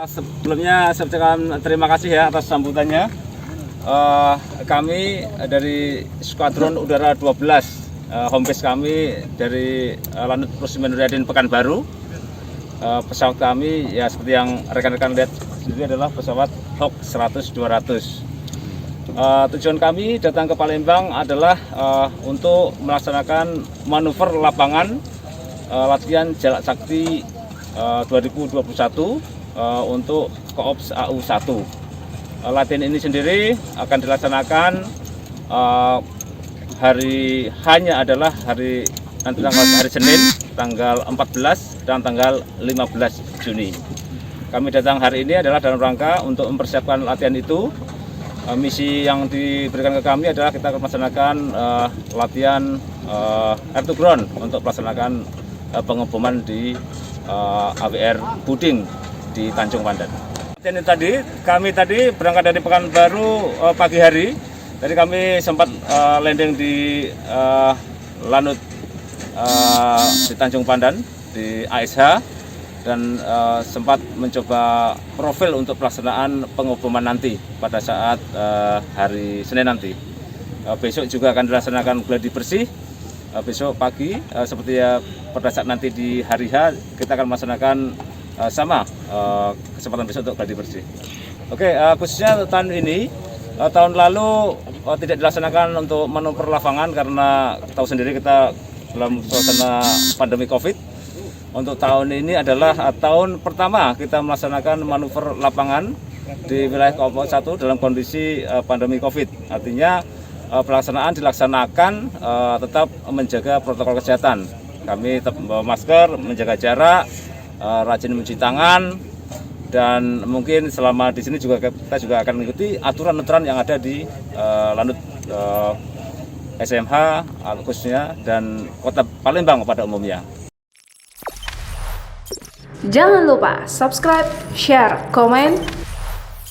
Sebelumnya saya ucapkan terima kasih ya atas sambutannya. Kami dari Skuadron Udara 12, home base kami dari Lanut Rusmin Nuryadin Pekanbaru. Pesawat kami ya seperti yang rekan-rekan lihat ini adalah pesawat Hawk 100-200. Tujuan kami datang ke Palembang adalah untuk melaksanakan manuver lapangan latihan Jalak Sakti 2021 untuk Koops AU1. Latihan ini sendiri akan dilaksanakan hanya adalah hari Senin tanggal 14 dan tanggal 15 Juni. Kami datang hari ini adalah dalam rangka untuk mempersiapkan latihan itu. Misi yang diberikan ke kami adalah kita akan melaksanakan latihan air to ground untuk melaksanakan pengeboman di AWR Buding di Tanjung Pandan. Ini kami tadi berangkat dari Pekanbaru pagi hari. Tadi kami sempat landing di Lanut di Tanjung Pandan di ASH dan sempat mencoba profil untuk pelaksanaan pengeboman nanti pada saat hari Senin nanti. Besok juga akan dilaksanakan gladi bersih. Besok pagi seperti ya pada saat nanti di hari H kita akan melaksanakan sama kesempatan besok untuk gladi bersih. Oke, khususnya tahun ini, tahun lalu tidak dilaksanakan untuk manuver lapangan karena tahu sendiri kita dalam suasana pandemi COVID. Untuk tahun ini adalah tahun pertama kita melaksanakan manuver lapangan di wilayah Koops 1 dalam kondisi pandemi COVID. Artinya pelaksanaan dilaksanakan tetap menjaga protokol kesehatan. Kami tetap membawa masker, menjaga jarak, rajin mencuci tangan, dan mungkin selama di sini juga kita juga akan mengikuti aturan-aturan yang ada di Lanut SMH khususnya dan Kota Palembang pada umumnya. Jangan lupa subscribe, share, komen,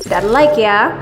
dan like ya.